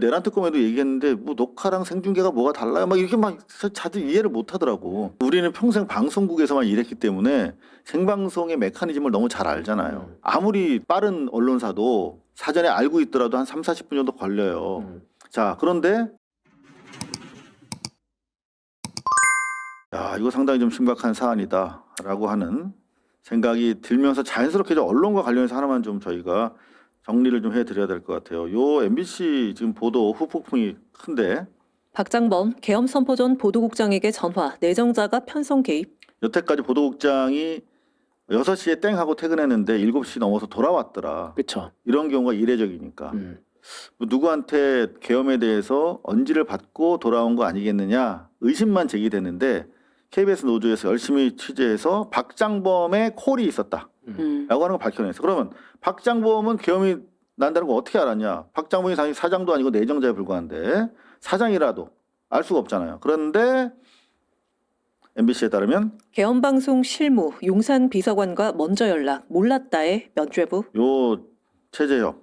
내란 특검에도 얘기했는데 뭐 녹화랑 생중계가 뭐가 달라요? 막 이렇게 막 다들 이해를 못 하더라고. 우리는 평생 방송국에서만 일했기 때문에 생방송의 메커니즘을 너무 잘 알잖아요. 아무리 빠른 언론사도 사전에 알고 있더라도 한 3, 40분 정도 걸려요. 자, 그런데 야, 이거 상당히 좀 심각한 사안이다라고 하는 생각이 들면서 자연스럽게 좀 언론과 관련해서 하나만 좀 저희가 정리를 좀 해드려야 될 것 같아요. 요 MBC 지금 보도 후폭풍이 큰데 박장범 계엄 선포 전 보도국장에게 전화, 내정자가 편성 개입. 여태까지 보도국장이 6시에 땡 하고 퇴근했는데 7시 넘어서 돌아왔더라. 그렇죠. 이런 경우가 이례적이니까 뭐 누구한테 계엄에 대해서 언지를 받고 돌아온 거 아니겠느냐 의심만 제기됐는데 KBS 노조에서 열심히 취재해서 박장범의 콜이 있었다 라고 하는 걸 밝혀냈어. 그러면 박장범은 계엄이 난다는 거 어떻게 알았냐? 박장범이 사실 사장도 아니고 내정자에 불과한데 사장이라도 알 수가 없잖아요. 그런데 MBC에 따르면 계엄 방송 실무 용산 비서관과 먼저 연락, 몰랐다의 면죄부. 요 최재혁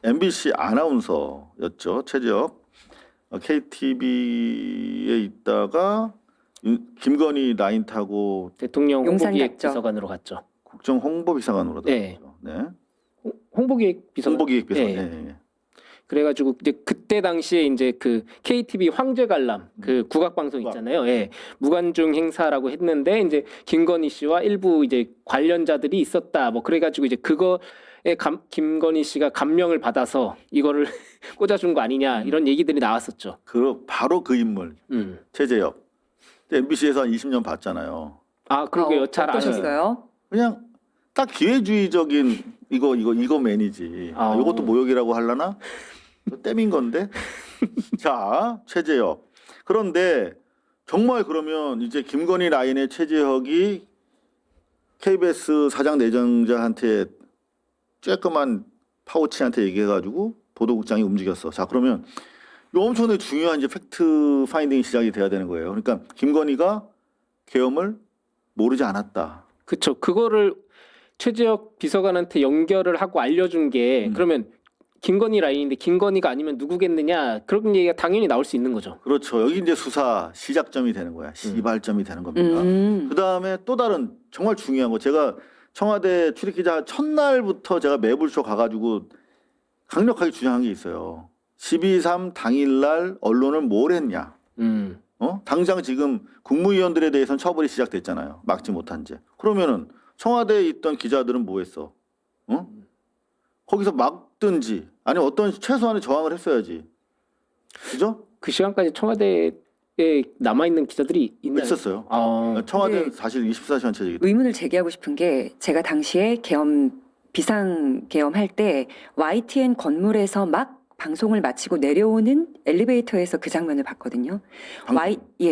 MBC 아나운서였죠. 최재혁 KTV에 있다가 김건희 라인 타고 대통령 용산 홍보기획 갔죠. 비서관으로 갔죠. 국정 홍보비서관으로 네. 들어갔죠. 네. 홍보기획 비서관. 홍보기획 비서관. 네. 네. 그래가지고 이제 그때 당시에 이제 그 KTV 황제 관람 그 국악 방송 있잖아요. 예. 무관중 행사라고 했는데 이제 김건희 씨와 일부 이제 관련자들이 있었다. 뭐 그래가지고 이제 그거에 김건희 씨가 감명을 받아서 이거를 꽂아준 거 아니냐 이런 얘기들이 나왔었죠. 바로 그 인물 최재혁. MBC에서 한 20년 봤잖아요. 아 그러게요. 잘 아시네요. 어떠셨어요? 그냥 딱 기회주의적인 이거 맨이지. 아. 이것도 모욕이라고 하려나? 땜인 건데. 자, 최재혁. 그런데 정말 그러면 이제 김건희 라인의 최재혁이 KBS 사장 내정자한테 쬐끄만 파우치한테 얘기해가지고 보도국장이 움직였어. 자, 그러면 이 엄청나게 중요한 이제 팩트 파인딩이 시작이 돼야 되는 거예요. 그러니까 김건희가 계엄을 모르지 않았다. 그렇죠. 그거를 최재혁 비서관한테 연결을 하고 알려준 게 그러면 김건희 라인인데 김건희가 아니면 누구겠느냐 그런 얘기가 당연히 나올 수 있는 거죠. 그렇죠. 여기 이제 수사 시작점이 되는 거야. 시발점이 되는 겁니다. 그 다음에 또 다른 정말 중요한 거 제가 청와대 출입기자 첫날부터 제가 매불쇼 가가지고 강력하게 주장한 게 있어요. 12.3 당일날 언론은 뭘 했냐. 당장 지금 국무위원들에 대해서는 처벌이 시작됐잖아요. 막지 못한 죄. 그러면은 청와대에 있던 기자들은 뭐 했어? 거기서 막든지 아니면 어떤 최소한의 저항을 했어야지. 그죠? 그 시간까지 청와대에 남아있는 기자들이 있나요? 있었어요. 아, 청와대는 네. 사실 24시간 체제이기 때문에. 의문을 제기하고 싶은 게 제가 당시에 비상 계엄할 때 YTN 건물에서 막 방송을 마치고 내려오는 엘리베이터에서 그 장면을 봤거든요.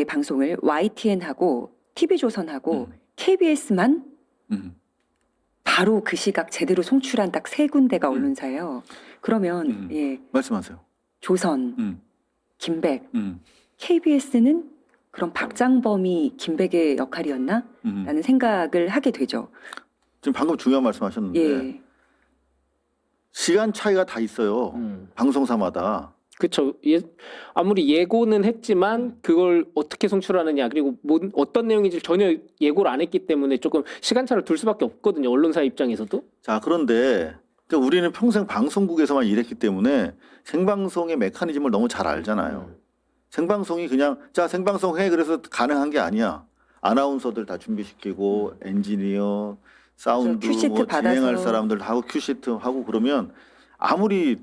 방송을 YTN하고 TV조선하고 KBS만 바로 그 시각 제대로 송출한 딱 3군데가 언론사예요. 그러면 예, 말씀하세요. 조선, 김백, 음. KBS는 그럼 박장범이 김백의 역할이었나? 라는 생각을 하게 되죠. 지금 방금 중요한 말씀하셨는데 예. 시간 차이가 다 있어요. 방송사마다. 그렇죠. 아무리 예고는 했지만 그걸 어떻게 송출하느냐 그리고 어떤 내용인지 전혀 예고를 안 했기 때문에 조금 시간차를 둘 수밖에 없거든요. 언론사 입장에서도. 자, 그런데 그러니까 우리는 평생 방송국에서만 일했기 때문에 생방송의 메커니즘을 너무 잘 알잖아요. 생방송이 그냥 자 생방송 해 그래서 가능한 게 아니야. 아나운서들 다 준비시키고 엔지니어, 사운드, 큐시트 뭐 진행할 받아서. 사람들 다 하고 큐시트 하고 그러면 아무리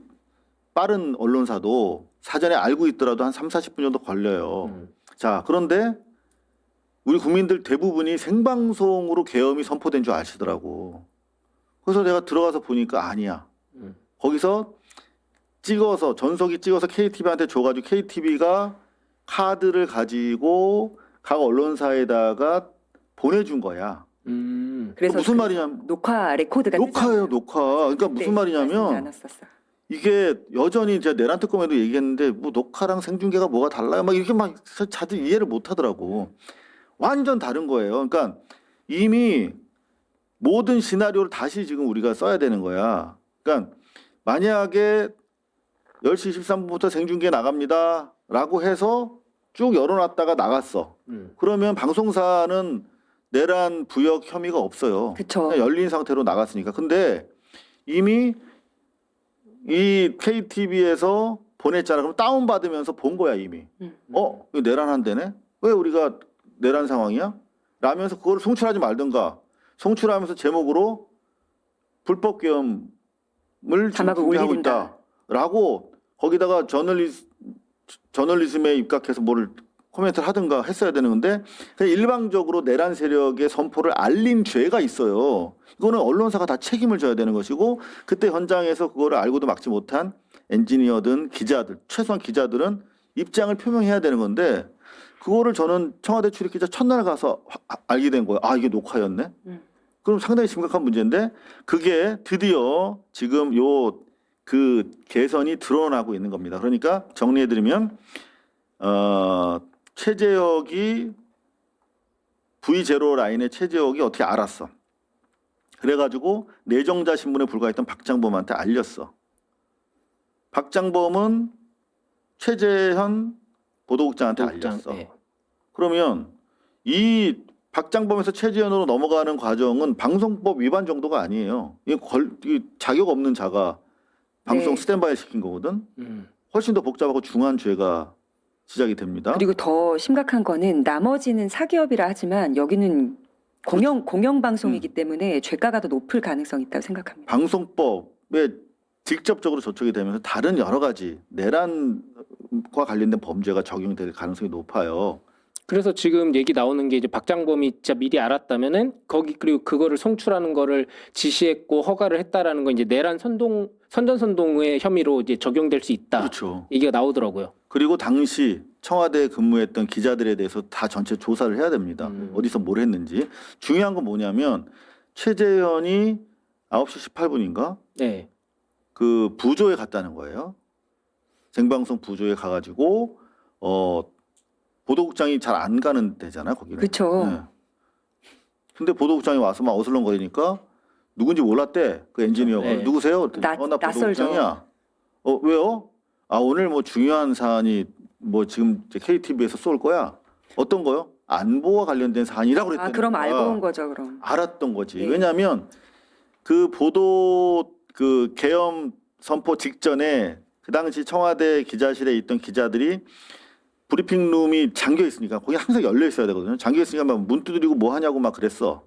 빠른 언론사도 사전에 알고 있더라도 한 3, 40분 정도 걸려요. 자, 그런데 우리 국민들 대부분이 생방송으로 계엄이 선포된 줄 아시더라고. 그래서 내가 들어가서 보니까 아니야. 거기서 찍어서 전속이 찍어서 KTV한테 줘가지고 KTV가 카드를 가지고 각 언론사에다가 보내준 거야. 그래서 무슨 말이냐면 녹화 레코드가 녹화예요, 녹화. 그러니까 무슨 말이냐면 이게 여전히 제가 내란 특검에도 얘기했는데 뭐 녹화랑 생중계가 뭐가 달라요? 막 이렇게 막 다들 이해를 못 하더라고. 완전 다른 거예요. 그러니까 이미 모든 시나리오를 다시 지금 우리가 써야 되는 거야. 그러니까 만약에 10시 13분부터 생중계 나갑니다라고 해서 쭉 열어놨다가 나갔어. 그러면 방송사는 내란 부역 혐의가 없어요. 그쵸. 그냥 열린 상태로 나갔으니까. 근데 이미 이 KTV에서 보냈잖아. 그럼 다운받으면서 본 거야 이미. 이거 내란한대네? 왜 우리가 내란 상황이야? 라면서 그걸 송출하지 말든가. 송출하면서 제목으로 불법 계엄을 지금 자막을 준비하고 올린다. 있다라고 거기다가 저널리즘에 입각해서 뭐를 코멘트를 하든가 했어야 되는 건데 그냥 일방적으로 내란 세력의 선포를 알린 죄가 있어요. 이거는 언론사가 다 책임을 져야 되는 것이고 그때 현장에서 그거를 알고도 막지 못한 엔지니어든 기자들, 최소한 기자들은 입장을 표명해야 되는 건데 그거를 저는 청와대 출입기자 첫날 가서 알게 된 거예요. 아, 이게 녹화였네? 그럼 상당히 심각한 문제인데 그게 드디어 지금 그 개선이 드러나고 있는 겁니다. 그러니까 정리해드리면 최재혁이 V0 라인의 최재혁이 어떻게 알았어. 그래가지고 내정자 신분에 불과했던 박장범한테 알렸어. 박장범은 최재현 보도국장한테 알렸어. 네. 그러면 이 박장범에서 최재현으로 넘어가는 과정은 방송법 위반 정도가 아니에요. 이 자격 없는 자가 방송 네. 스탠바이 시킨 거거든. 훨씬 더 복잡하고 중한 죄가 시작이 됩니다. 그리고 더 심각한 거는 나머지는 사기업이라 하지만 여기는 공영 방송이기 때문에 죄가가 더 높을 가능성이 있다고 생각합니다. 방송법에 직접적으로 저촉이 되면서 다른 여러 가지 내란과 관련된 범죄가 적용될 가능성이 높아요. 그래서 지금 얘기 나오는 게 이제 박장범이 진짜 미리 알았다면은 그리고 그거를 송출하는 거를 지시했고 허가를 했다라는 건 이제 내란 선전선동의 혐의로 이제 적용될 수 있다. 그렇죠. 얘기가 나오더라고요. 그리고 당시 청와대에 근무했던 기자들에 대해서 다 전체 조사를 해야 됩니다. 어디서 뭘 했는지. 중요한 건 뭐냐면 최재현이 9시 18분인가 네. 그 부조에 갔다는 거예요. 생방송 부조에 가가지고 보도국장이 잘 안 가는 데잖아요, 거기는. 그렇죠. 네. 근데 보도국장이 와서 막 어슬렁거리니까 누군지 몰랐대. 그 엔지니어가. 네. 누구세요? 그랬더니 나 낯설죠. 보도국장이야. 왜요? 아, 오늘 뭐 중요한 사안이 뭐 지금 KTV에서 쏠 거야. 어떤 거요? 안보와 관련된 사안이라고 그랬더니. 그럼 알고 온 거죠, 그럼. 알았던 거지. 네. 왜냐하면 그 보도 그 계엄 선포 직전에 그 당시 청와대 기자실에 있던 기자들이 브리핑룸이 잠겨 있으니까 거기 항상 열려 있어야 되거든요. 잠겨 있으니까 막 문 두드리고 뭐 하냐고 막 그랬어.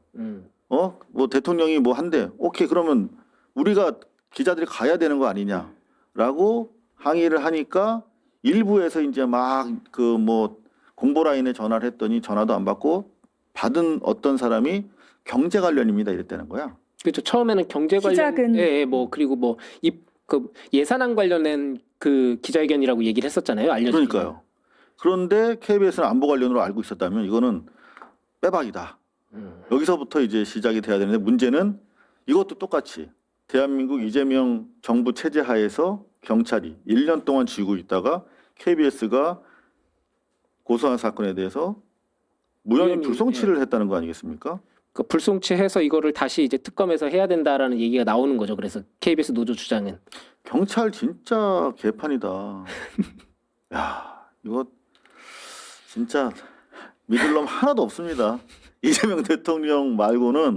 뭐 대통령이 뭐 한대. 오케이, 그러면 우리가 기자들이 가야 되는 거 아니냐라고 항의를 하니까 일부에서 이제 막 그 뭐 공보 라인에 전화를 했더니 전화도 안 받고 받은 어떤 사람이 경제 관련입니다 이랬다는 거야. 그렇죠. 처음에는 경제 관련, 시작은 뭐 그리고 뭐 그 예산안 관련된 그 기자회견이라고 얘기를 했었잖아요. 알려주니까. 그러니까요. 그런데 KBS는 안보 관련으로 알고 있었다면 이거는 빼박이다. 여기서부터 이제 시작이 돼야 되는데 문제는 이것도 똑같이 대한민국 이재명 정부 체제 하에서 경찰이 1년 동안 쥐고 있다가 KBS가 고소한 사건에 대해서 무혐의 불송치를 했다는 거 아니겠습니까? 그 불송치해서 이거를 다시 이제 특검에서 해야 된다라는 얘기가 나오는 거죠. 그래서 KBS 노조 주장은 경찰 진짜 개판이다. 야, 이거 진짜 믿을 놈 하나도 없습니다. 이재명 대통령 말고는